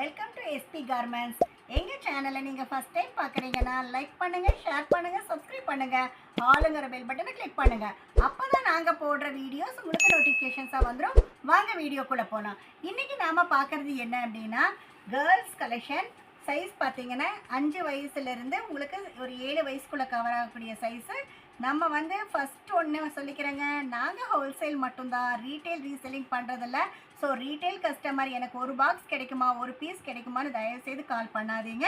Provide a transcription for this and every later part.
Welcome to SP garments. எங்கள் சேனலை நீங்கள் ஃபஸ்ட் டைம் பார்க்குறீங்கன்னா லைக் பண்ணுங்கள், ஷேர் பண்ணுங்கள், சப்ஸ்கிரைப் பண்ணுங்கள், ஆளுங்கிற பெல் பட்டனை கிளிக் பண்ணுங்கள். அப்போ தான் நாங்கள் போடுற வீடியோஸ் உங்களுக்கு நோட்டிஃபிகேஷன்ஸாக வந்துடும். வாங்க வீடியோக்குள்ளே போகலாம். இன்றைக்கி நாம் பார்க்குறது என்ன அப்படின்னா, கேர்ள்ஸ் கலெக்ஷன். சைஸ் பார்த்தீங்கன்னா 5 வயசுலேருந்து உங்களுக்கு ஒரு 7 வயசுக்குள்ளே கவர் ஆகக்கூடிய சைஸு. நம்ம ஃபஸ்ட்டு ஒன்று சொல்லிக்கிறேங்க, நாங்கள் ஹோல்சேல் மட்டும்தான், ரீட்டைல் ரீசெல்லிங் பண்ணுறதில்ல. ஸோ ரீட்டைல் கஸ்டமர் எனக்கு ஒரு பாக்ஸ் கிடைக்குமா, ஒரு பீஸ் கிடைக்குமான்னு தயவுசெய்து கால் பண்ணாதீங்க.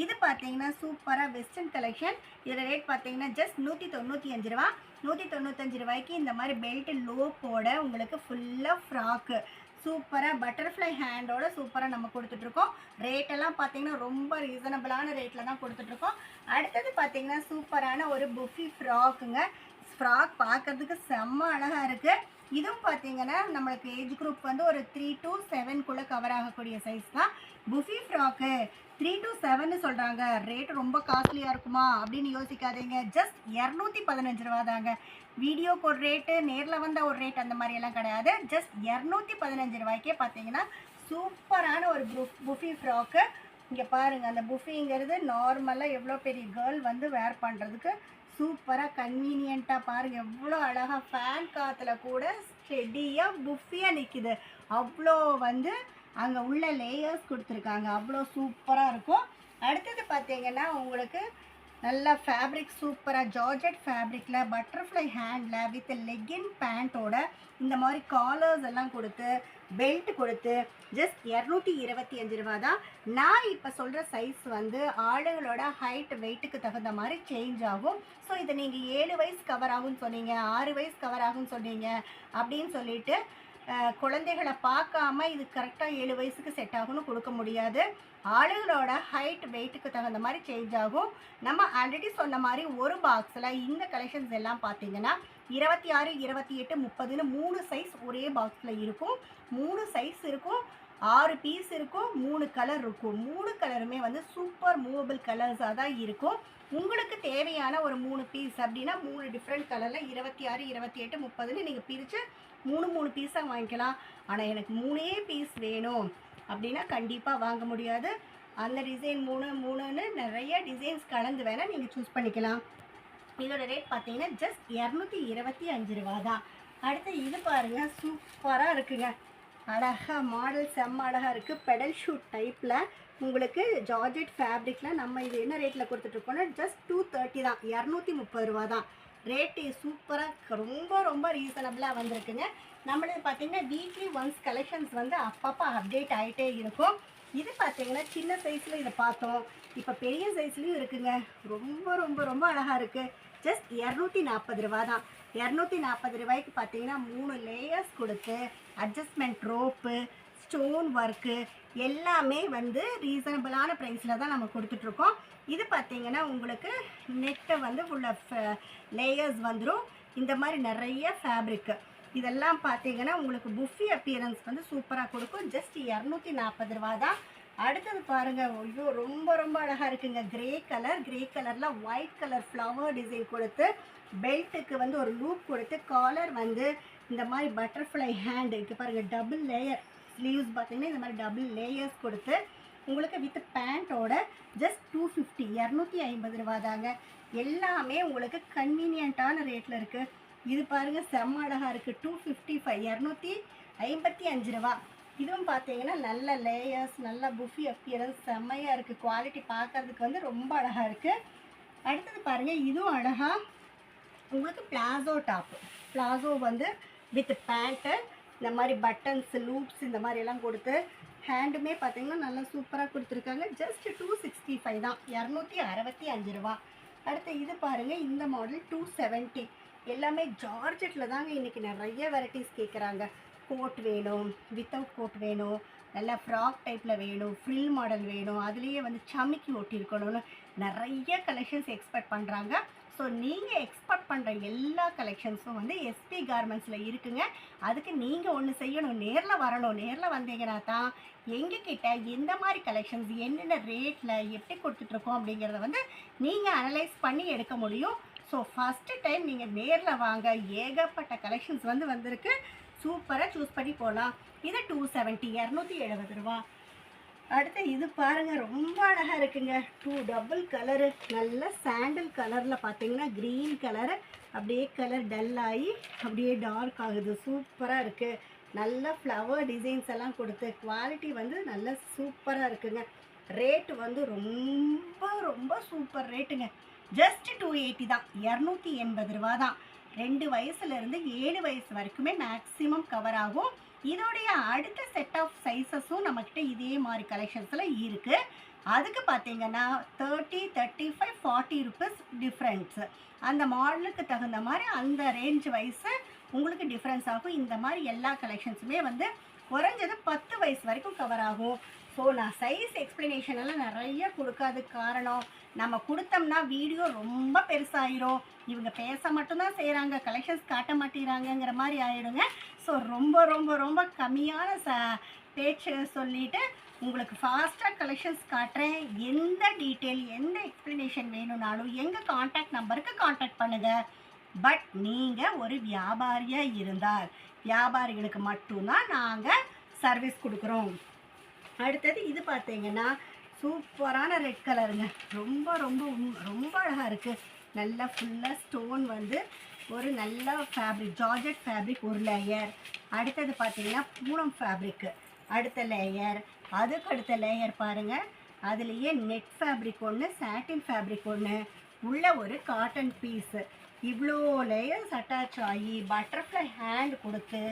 இது பார்த்தீங்கன்னா சூப்பராக வெஸ்டர்ன் கலெக்ஷன். இதில் ரேட் பார்த்தீங்கன்னா ஜஸ்ட் 195 ரூபா. 195 ரூபாய்க்கு இந்த மாதிரி பெல்ட் லோப்போட உங்களுக்கு ஃபுல்லாக ஃப்ராக்கு சூப்பராக பட்டர்ஃப்ளை ஹேண்டோட சூப்பராக நம்ம கொடுத்துட்ருக்கோம். ரேட்டெல்லாம் பார்த்தீங்கன்னா ரொம்ப ரீசனபிளான ரேட்டில் தான் கொடுத்துட்ருக்கோம். அடுத்தது பார்த்தீங்கன்னா சூப்பரான ஒரு புஃபி ஃப்ராக்குங்க. ஃப்ராக் பார்க்குறதுக்கு செம்ம அழகாக இருக்குது. இதுவும் பார்த்தீங்கன்னா நம்மளுக்கு ஏஜ் குரூப் ஒரு 3 to 7 கவர் ஆகக்கூடிய சைஸ் தான். புஃபி ஃப்ராக்கு 3 to 7 சொல்கிறாங்க. ரேட்டு ரொம்ப காஸ்ட்லியாக இருக்குமா அப்படின்னு யோசிக்காதீங்க. ஜஸ்ட் 215 ரூபா தாங்க. வீடியோக்கு ஒரு ரேட்டு, நேரில் வந்தால் ஒரு ரேட், அந்த மாதிரியெல்லாம் கிடையாது. ஜஸ்ட் 215 ரூபாய்க்கே பார்த்தீங்கன்னா சூப்பரான ஒரு புஃபி ஃப்ராக்கு. இங்கே பாருங்கள், அந்த புஃபிங்கிறது நார்மலாக எவ்வளோ பெரிய கேர்ள் வேர் பண்ணுறதுக்கு சூப்பராக கன்வீனியண்ட்டாக பாருங்கள், எவ்வளோ அழகாக ஃபேன் காற்றுல கூட ஸ்டெடியாக புஃபியாக நிற்கிது. அவ்வளோ அங்கே உள்ள லேயர்ஸ் கொடுத்துருக்காங்க, அவ்வளோ சூப்பராக இருக்கும். அடுத்தது பார்த்தீங்கன்னா உங்களுக்கு நல்ல ஃபேப்ரிக் சூப்பராக ஜார்ஜெட் ஃபேப்ரிக்கில் பட்டர்ஃப்ளை ஹேண்டில் வித் லெக்கின் பேண்ட்டோட இந்த மாதிரி காலர்ஸ் எல்லாம் கொடுத்து பெல்ட் கொடுத்து ஜஸ்ட் 225 ரூபா தான். நான் இப்போ சொல்கிற சைஸ் ஆளுகளோட ஹைட் வெயிட்டுக்கு தகுந்த மாதிரி சேஞ்ச் ஆகும். ஸோ இதை நீங்கள் 7 வயசு கவர் ஆகும்னு சொன்னீங்க, 6 வயசு கவர் ஆகும்னு சொன்னீங்க அப்படின்னு சொல்லிட்டு குழந்தைகளை பார்க்காம இது கரெக்டாக 7 வயசுக்கு செட் ஆகும்னு கொடுக்க முடியாது. ஆளுகளோட ஹைட் வெயிட்டுக்கு தகுந்த மாதிரி சேஞ்ச் ஆகும். நம்ம ஆல்ரெடி சொன்ன மாதிரி ஒரு பாக்ஸில் இந்த கலெக்ஷன்ஸ் எல்லாம் பார்த்தீங்கன்னா 26, 28, 30ன்னு 3 சைஸ் ஒரே பாக்ஸில் இருக்கும். 3 சைஸ் இருக்கும், 6 பீஸ் இருக்கும், 3 கலர் இருக்கும். 3 கலருமே சூப்பர் மூவபிள் கலர்ஸாக தான் இருக்கும். உங்களுக்கு தேவையான ஒரு 3 பீஸ் அப்படின்னா 3 டிஃப்ரெண்ட் கலரில் 26, 28, 30ன்னு நீங்கள் பிரித்து 3 பீஸாக வாங்கிக்கலாம். ஆனால் எனக்கு 3 பீஸ் வேணும் அப்படின்னா கண்டிப்பாக வாங்க முடியாது. அந்த டிசைன் 3ன்னு நிறைய டிசைன்ஸ் கலந்து வேணால் நீங்கள் சூஸ் பண்ணிக்கலாம். இதோட ரேட் பார்த்தீங்கன்னா ஜஸ்ட் 225 ரூபா தான். அடுத்து இது பாருங்கள், சூப்பராக இருக்குங்க. அழகாக மாடல் செம்ம அழகாக இருக்குது. பெடல் ஷூட் டைப்பில் உங்களுக்கு ஜார்ஜெட் ஃபேப்ரிக்கில் நம்ம இது என்ன ரேட்டில் கொடுத்துட்ருக்கோன்னா ஜஸ்ட் 230 தான், 230 ரூபா தான். ரேட்டு சூப்பராக ரொம்ப ரொம்ப ரீசனபிளாக வந்திருக்குங்க. நம்மளது பார்த்திங்கன்னா வீக்லி ஒன்ஸ் கலெக்ஷன்ஸ் அப்பப்போ அப்டேட் ஆகிட்டே இருக்கும். இது பார்த்திங்கன்னா சின்ன சைஸில் இதை பார்த்தோம், இப்போ பெரிய சைஸ்லேயும் இருக்குங்க. ரொம்ப ரொம்ப ரொம்ப அழகாக இருக்குது. ஜஸ்ட் 240 ரூபா தான். 240 ரூபாய்க்கு பார்த்தீங்கன்னா 3 லேயர்ஸ் கொடுத்து அட்ஜஸ்ட்மெண்ட் ரோப்பு, ஸ்டோன் ஒர்க்கு எல்லாமே ரீசனபிளான ப்ரைஸில் தான் நம்ம கொடுத்துட்ருக்கோம். இது பார்த்திங்கன்னா உங்களுக்கு நெட்டை உள்ள லேயர்ஸ் வந்துடும். இந்த மாதிரி நிறைய ஃபேப்ரிக்கு இதெல்லாம் பார்த்தீங்கன்னா உங்களுக்கு புஃபி அப்பியரன்ஸ் சூப்பராக கொடுக்கும். ஜஸ்ட் 240 ரூபா தான். அடுத்தது பாருங்கள், ஐயோ ரொம்ப ரொம்ப அழகாக இருக்குங்க. கிரே கலரில் ஒயிட் கலர் ஃப்ளவர் டிசைன் கொடுத்து பெல்ட்டுக்கு ஒரு லூப் கொடுத்து காலர் இந்த மாதிரி பட்டர்ஃப்ளை ஹேண்டு இருக்குது பாருங்கள். டபுள் லேயர் ஸ்லீவ்ஸ் பார்த்தீங்கன்னா இந்த மாதிரி டபுள் லேயர்ஸ் கொடுத்து உங்களுக்கு வித் பேண்ட்டோட ஜஸ்ட் 250, 250 ரூபா தாங்க. எல்லாமே உங்களுக்கு கன்வீனியண்ட்டான ரேட்டில் இருக்குது. இது பாருங்கள் செம்ம அழகாக இருக்குது. 255, 255 ரூபா. இதுவும் பார்த்தீங்கன்னா நல்ல லேயர்ஸ், நல்ல புஃபி அப்பியரன்ஸ் செம்மையாக இருக்குது. குவாலிட்டி பார்க்குறதுக்கு ரொம்ப அழகாக இருக்குது. அடுத்தது பாருங்கள், இதுவும் அழகாக உங்களுக்கு palazzo top. Palazzo with pant இந்த மாதிரி பட்டன்ஸ், லூப்ஸ் இந்த மாதிரியெல்லாம் கொடுத்து ஹேண்டுமே பார்த்தீங்கன்னா நல்லா சூப்பராக கொடுத்துருக்காங்க. ஜஸ்ட் 265 தான், 265 ரூபா. அடுத்து இது பாருங்கள், இந்த மாடல் 270. எல்லாமே ஜார்ஜெட்டில் தாங்க இன்றைக்கி நிறைய வெரைட்டிஸ் கேட்குறாங்க. கோட் வேணும், வித்தவுட் கோட் வேணும், நல்லா ஃப்ராக் டைப்பில் வேணும், ஃப்ரில் மாடல் வேணும், அதுலேயே சமிக்கி ஒட்டியிருக்கணும்னு நிறைய கலெக்ஷன்ஸ் எக்ஸ்பெக்ட் பண்ணுறாங்க. ஸோ நீங்கள் எக்ஸ்பெக்ட் பண்ணுற எல்லா கலெக்ஷன்ஸும் எஸ்பி கார்மெண்ட்ஸில் இருக்குங்க. அதுக்கு நீங்கள் ஒன்று செய்யணும், நேரில் வரணும். நேரில் வந்தீங்கன்னா தான் எங்ககிட்ட எந்த மாதிரி கலெக்ஷன்ஸ் என்னென்ன ரேட்டில் எப்படி கொடுத்துட்ருக்கோம் அப்படிங்கிறத நீங்கள் அனலைஸ் பண்ணி எடுக்க முடியும். ஸோ ஃபஸ்ட்டு டைம் நீங்கள் நேரில் வாங்க. ஏகப்பட்ட கலெக்ஷன்ஸ் வந்திருக்கு. சூப்பராக சூஸ் பண்ணி போகலாம். இது 270, 270 ரூபா. அடுத்து இது பாருங்கள், ரொம்ப அழகாக இருக்குங்க. 2 டபுள் கலரு, நல்ல சாண்டில் கலரில் பார்த்தீங்கன்னா க்ரீன் கலரு அப்படியே கலர் டல் ஆகி அப்படியே டார்க் ஆகுது. சூப்பராக இருக்குது. நல்ல ஃப்ளவர் டிசைன்ஸ் எல்லாம் கொடுத்து குவாலிட்டி வந்து நல்ல சூப்பராக இருக்குங்க. ரேட்டு வந்து ரொம்ப ரொம்ப சூப்பர் ரேட்டுங்க. ஜஸ்ட் 280 தான், 280 ரூபா தான். 2 வயசுலேருந்து 7 வயசு வரைக்குமே மேக்ஸிமம் கவர் ஆகும். இதோடைய அடுத்த செட் ஆஃப் சைஸஸும் நம்மக்கிட்ட இதே மாதிரி கலெக்ஷன்ஸில் இருக்குது. அதுக்கு பார்த்தீங்கன்னா 30, 35, 40 ருபீஸ் டிஃப்ரென்ஸு. அந்த மாடலுக்கு தகுந்த மாதிரி அந்த ரேஞ்ச் வயசு உங்களுக்கு டிஃப்ரென்ஸ் ஆகும். இந்த மாதிரி எல்லா கலெக்ஷன்ஸுமே வந்து குறைஞ்சது 10 வயசு வரைக்கும் கவர் ஆகும். ஸோ நான் சைஸ் எக்ஸ்ப்ளனேஷன் எல்லாம் நிறைய கொடுக்காதுக்கு காரணம், நம்ம கொடுத்தோம்னா வீடியோ ரொம்ப பெருசாகிடும். இவங்க பேச மட்டும்தான் செய்கிறாங்க, கலெக்ஷன்ஸ் காட்ட மாட்டேங்கிறாங்கங்கிற மாதிரி ஆகிடுங்க. ஸோ ரொம்ப ரொம்ப ரொம்ப கம்மியான பேச்சு சொல்லிவிட்டு உங்களுக்கு ஃபாஸ்ட்டாக கலெக்ஷன்ஸ் காட்டுறேன். எந்த டீட்டெயில் எந்த எக்ஸ்ப்ளனேஷன் வேணும்னாலும் எங்கள் காண்டாக்ட் நம்பருக்கு காண்டாக்ட் பண்ணுங்கள். பட் நீங்கள் ஒரு வியாபாரியாக இருந்தால் வியாபாரிகளுக்கு மட்டும்தான் நாங்கள் சர்வீஸ் கொடுக்குறோம். அடுத்தது இது பார்த்தீங்கன்னா சூப்பரான ரெட் கலருங்க. ரொம்ப ரொம்ப ரொம்ப அழகாக இருக்குது. நல்லா ஃபுல்லாக ஸ்டோன் வந்து ஒரு நல்ல ஃபேப்ரிக், ஜார்ஜெட் ஃபேப்ரிக் ஒரு லேயர். அடுத்தது பார்த்தீங்கன்னா பூனம் ஃபேப்ரிக்கு அடுத்த லேயர். அதுக்கு அடுத்த லேயர் பாருங்கள், அதுலேயே நெட் ஃபேப்ரிக் ஒன்று, சாட்டின் ஃபேப்ரிக் ஒன்று, உள்ள ஒரு காட்டன் பீஸு. இவ்வளோ லேயர்ஸ் அட்டாச் ஆகி பட்டர்ஃப்ளை ஹேண்ட் கொடுத்து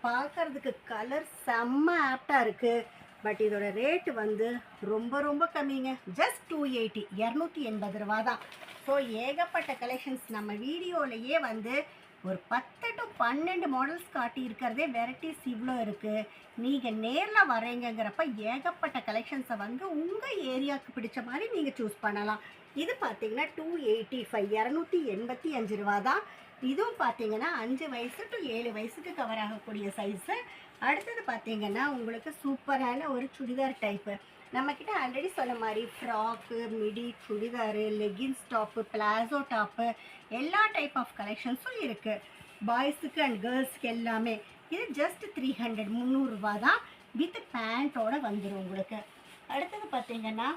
பார்க்குறதுக்கு கலர் செம்ம ஆப்டாக இருக்குது. பட் இதோட ரேட்டு வந்து ரொம்ப ரொம்ப கம்மிங்க. ஜஸ்ட் 280, 280 ரூபா தான். ஸோ ஏகப்பட்ட கலெக்ஷன்ஸ் நம்ம வீடியோலையே வந்து ஒரு 10 to 12 மாடல்ஸ் காட்டி இருக்கிறதே வெரைட்டிஸ் இவ்வளோ இருக்குது. நீங்கள் நேரில் வரீங்கிறப்ப ஏகப்பட்ட கலெக்ஷன்ஸை வந்து உங்கள் ஏரியாவுக்கு பிடிச்ச மாதிரி நீங்கள் சூஸ் பண்ணலாம். இது பார்த்தீங்கன்னா 285, 285 ரூபா தான். இதுவும் பார்த்தீங்கன்னா 5 வயசு டு 7 வயசுக்கு கவர் ஆகக்கூடிய சைஸு. அடுத்தது பார்த்தீங்கன்னா உங்களுக்கு சூப்பரான ஒரு சுடிதார் டைப்பு. நம்மக்கிட்ட ஆல்ரெடி சொன்ன மாதிரி frock, midi, churidar, leggings top, palazzo top எல்லா டைப் ஆஃப் கலெக்ஷன்ஸும் இருக்குது. பாய்ஸுக்கு அண்ட் கேர்ள்ஸுக்கு எல்லாமே. இது ஜஸ்ட் 300, 300 ரூபா தான். வித் பேண்ட்டோடு வந்துடும் உங்களுக்கு. அடுத்தது பார்த்தீங்கன்னா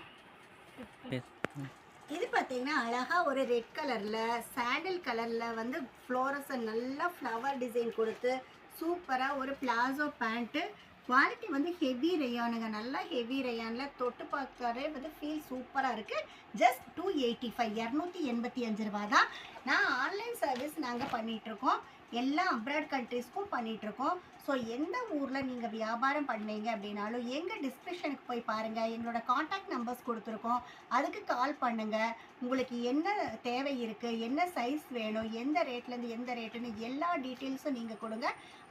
இது பார்த்தீங்கன்னா அழகாக ஒரு ரெட் கலரில் சாண்டில் கலரில் வந்து ஃப்ளோரஸன் நல்லா ஃப்ளவர் டிசைன் கொடுத்து சூப்பராக ஒரு பிளாசோ பேண்ட்டு. குவாலிட்டி வந்து ஹெவி ரேயானுங்க, நல்லா ஹெவி ரேயானில் தொட்டு பார்க்கறே வந்து ஃபீல் சூப்பராக இருக்குது. ஜஸ்ட் 285, 285 ரூபா தான். நான் ஆன்லைன் சர்வீஸ் நாங்கள் பண்ணிகிட்ருக்கோம். எல்லா அப்ராட் கண்ட்ரீஸ்க்கும் பண்ணிகிட்ருக்கோம். ஸோ எந்த ஊரில் நீங்கள் வியாபாரம் பண்ணீங்க அப்படின்னாலும் எங்கள் டிஸ்கிரிப்ஷனுக்கு போய் பாருங்கள். எங்களோட காண்டாக்ட் நம்பர்ஸ் கொடுத்துருக்கோம், அதுக்கு கால் பண்ணுங்கள். உங்களுக்கு என்ன தேவை இருக்குது, என்ன சைஸ் வேணும், எந்த ரேட்லேருந்து எந்த ரேட்டுன்னு எல்லா டீட்டெயில்ஸும் நீங்கள் கொடுங்க.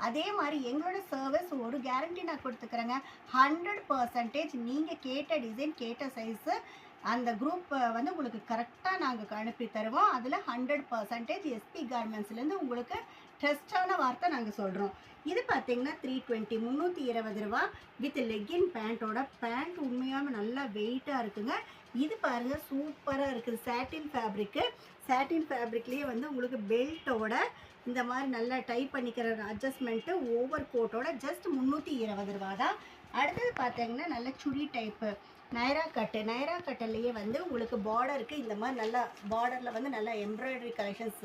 அதே மாதிரி எங்களோட சர்வீஸ் ஒரு கேரண்டி நான் கொடுத்துக்கிறேங்க. 100% நீங்கள் கேட்ட டிசைன் கேட்ட சைஸு அந்த குரூப் வந்து உங்களுக்கு கரெக்டாக நாங்கள் அனுப்பி தருவோம். அதில் 100% எஸ்பி கார்மெண்ட்ஸ்லேருந்து உங்களுக்கு ட்ரஸ்டான வார்த்தை நாங்கள் சொல்கிறோம். இது பார்த்தீங்கன்னா 320, 320 ரூபா வித் லெகின் பேண்ட்டோட. பேண்ட் உண்மையாக நல்லா வெயிட்டாக இருக்குங்க. இது பாருங்கள் சூப்பராக இருக்குது. சாட்டின் ஃபேப்ரிக்கு, சாட்டின் ஃபேப்ரிக்லேயே வந்து உங்களுக்கு பெல்ட்டோட இந்த மாதிரி நல்லா டைப் பண்ணிக்கிற அட்ஜஸ்ட்மெண்ட்டு ஓவர் கோட்டோட ஜஸ்ட் 320 ரூபா தான். அடுத்தது பார்த்தீங்கன்னா நல்ல சுடி டைப்பு நைரா கட்டு. நைரா கட்டிலேயே வந்து உங்களுக்கு பார்டருக்கு இந்த மாதிரி நல்லா பார்டரில் வந்து நல்லா எம்ப்ராய்டரி கலெக்ஷன்ஸ்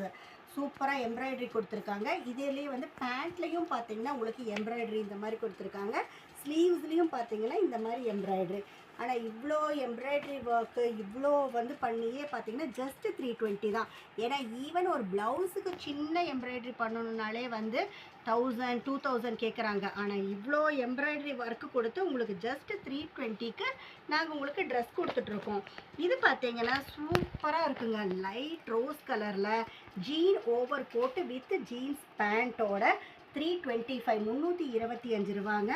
சூப்பராக எம்ப்ராய்டரி கொடுத்துருக்காங்க. இதுலேயே வந்து பேண்ட்லேயும் பார்த்தீங்கன்னா உங்களுக்கு எம்ப்ராய்டரி இந்த மாதிரி கொடுத்துருக்காங்க. ஸ்லீவ்ஸ்லேயும் பார்த்தீங்கன்னா இந்த மாதிரி எம்ப்ராய்டரி. ஆனால் இவ்வளோ எம்ப்ராய்டரி ஒர்க்கு இவ்வளோ வந்து பண்ணியே பார்த்தீங்கன்னா ஜஸ்ட் 320 தான். ஏன்னா ஈவன் ஒரு ப்ளவுஸுக்கு சின்ன எம்ப்ராய்டரி பண்ணணுன்னாலே வந்து 1000, 2000 கேட்குறாங்க. ஆனால் இவ்வளோ எம்ப்ராய்டரி ஒர்க்கு கொடுத்து உங்களுக்கு ஜஸ்ட் 320க்கு நாங்கள் உங்களுக்கு ட்ரெஸ் கொடுத்துட்ருக்கோம். இது பார்த்தீங்கன்னா சூப்பராக இருக்குங்க. லைட் ரோஸ் கலரில் jean over coat with jeans பேண்ட்டோட 325, 325 ரூபாங்க.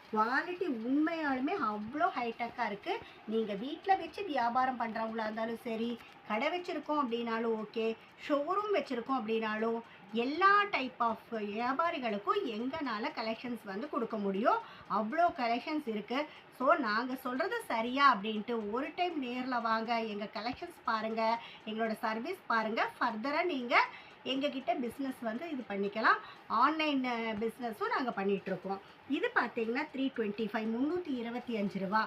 குவாலிட்டி உண்மையாலுமே அவ்வளோ ஹைடெக்காக இருக்குது. நீங்கள் வீட்டில் வச்சு வியாபாரம் பண்ணுறவங்களா இருந்தாலும் சரி, கடை வச்சுருக்கோம் அப்படின்னாலும் ஓகே, ஷோரூம் வச்சுருக்கோம் அப்படின்னாலும் எல்லா டைப் ஆஃப் வியாபாரிகளுக்கும் எங்களால் கலெக்ஷன்ஸ் வந்து கொடுக்க முடியும். அவ்வளோ கலெக்ஷன்ஸ் இருக்குது. ஸோ நாங்கள் சொல்கிறது சரியா அப்படின்ட்டு ஒரு டைம் நேரில் வாங்க, எங்கள் கலெக்ஷன்ஸ் பாருங்கள், எங்களோட சர்வீஸ் பாருங்கள். ஃபர்தராக நீங்கள் எங்ககிட்ட பிஸ்னஸ் வந்து இது பண்ணிக்கலாம். ஆன்லைன் பிஸ்னஸும் நாங்கள் பண்ணிகிட்ருக்கோம். இது பார்த்தீங்கன்னா 325, 325 ரூபா.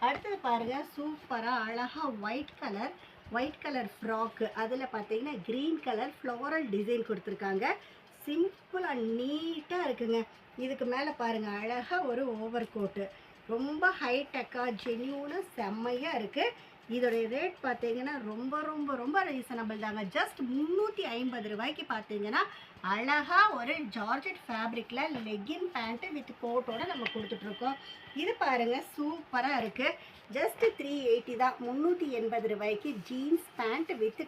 அடுத்தது பாருங்கள், சூப்பராக அழகாக ஒயிட் கலர் ஃப்ராக்கு. அதில் பார்த்தீங்கன்னா க்ரீன் கலர் ஃப்ளோரல் டிசைன் கொடுத்துருக்காங்க. சிம்பிளாக நீட்டாக இருக்குங்க. இதுக்கு மேலே பாருங்கள், அழகாக ஒரு ஓவர் கோட்டு. ரொம்ப ஹைடெக்காக ஜென்யூனாக செம்மையாக இருக்குது. இதோடைய ரேட் பார்த்தீங்கன்னா ரொம்ப ரொம்ப ரொம்ப ரீசனபிள் தாங்க. ஜஸ்ட் 350 ரூபாய்க்கு பார்த்தீங்கன்னா அழகாக ஒரு ஜார்ஜெட் ஃபேப்ரிக்கில் லெக்கின் பேண்ட்டு வித் கோட்டோட நம்ம கொடுத்துட்ருக்கோம். இது பாருங்கள், சூப்பராக இருக்குது. ஜஸ்ட்டு 380 தான். 380 ரூபாய்க்கு ஜீன்ஸ் பேண்ட் வித்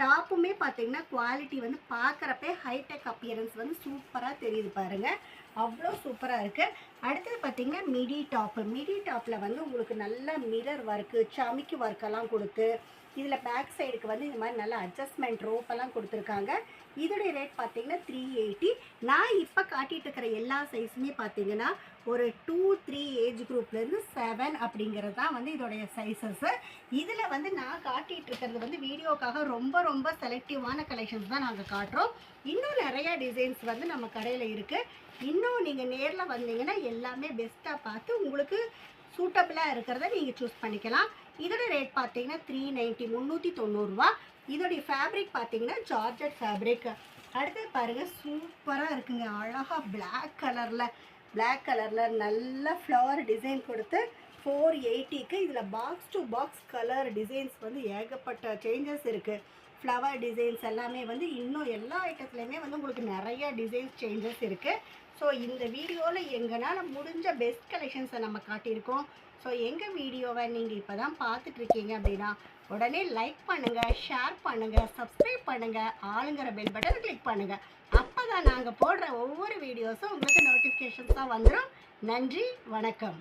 டாப்புமே பார்த்தீங்கன்னா குவாலிட்டி வந்து பார்க்குறப்பே ஹைடெக் அப்பியரன்ஸ் வந்து சூப்பராக தெரியுது பாருங்கள். அவ்வளோ சூப்பராக இருக்குது. அடுத்தது பார்த்திங்கன்னா மிடி டாப்பில் வந்து உங்களுக்கு நல்ல மிரர் ஒர்க்கு, சமிக்கி ஒர்க்கெல்லாம் கொடுத்து, இதில் பேக் சைடுக்கு வந்து இந்த மாதிரி நல்ல அட்ஜஸ்ட்மெண்ட் ரோப்பெல்லாம் கொடுத்துருக்காங்க. இதோடைய ரேட் பார்த்தீங்கன்னா 380. நான் இப்போ காட்டிகிட்டு இருக்கிற எல்லா சைஸுமே பார்த்தீங்கன்னா ஒரு 2-3 ஏஜ் குரூப்லேருந்து 7 அப்படிங்கிறது தான் வந்து இதோடைய சைஸஸ்ஸு. இதில் வந்து நான் காட்டிகிட்டு இருக்கிறது வந்து வீடியோக்காக ரொம்ப ரொம்ப செலக்டிவான கலெக்ஷன்ஸ் தான் நாங்கள் காட்டுறோம். இன்னும் நிறையா டிசைன்ஸ் வந்து நம்ம கடையில் இருக்குது. இன்னும் நீங்கள் நேரில் வந்தீங்கன்னா எல்லாமே பெஸ்ட்டாக பார்த்து உங்களுக்கு சூட்டபிளாக இருக்கிறத நீங்கள் சூஸ் பண்ணிக்கலாம். இதோட ரேட் பார்த்தீங்கன்னா 390, 390 ரூபா. இதோடைய ஃபேப்ரிக் பார்த்தீங்கன்னா ஜார்ஜெட் ஃபேப்ரிக். அடுத்தது பாருங்கள், சூப்பராக இருக்குங்க. அழகாக பிளாக் கலரில் நல்ல ஃப்ளவர் டிசைன் கொடுத்து 480க்கு இதில் box to box colour designs வந்து ஏகப்பட்ட சேஞ்சஸ் இருக்குது. ஃப்ளவர் டிசைன்ஸ் எல்லாமே வந்து இன்னும் எல்லா ஐட்டத்துலேயுமே வந்து உங்களுக்கு நிறைய டிசைன்ஸ் சேஞ்சஸ் இருக்குது. ஸோ இந்த வீடியோவில் எங்களால் முடிஞ்ச பெஸ்ட் கலெக்ஷன்ஸை நம்ம காட்டியிருக்கோம். ஸோ எங்கள் வீடியோவை நீங்கள் இப்போ தான் பார்த்துட்ருக்கீங்க அப்படின்னா உடனே லைக் பண்ணுங்கள், ஷேர் பண்ணுங்கள், சப்ஸ்கிரைப் பண்ணுங்கள், ஆளுங்கிற பெல் பட்டனை கிளிக் பண்ணுங்கள். அப்போ தான் நாங்கள் போடுற ஒவ்வொரு வீடியோஸும் உங்களுக்கு நோட்டிஃபிகேஷன்ஸாக வந்துடும். நன்றி, வணக்கம்.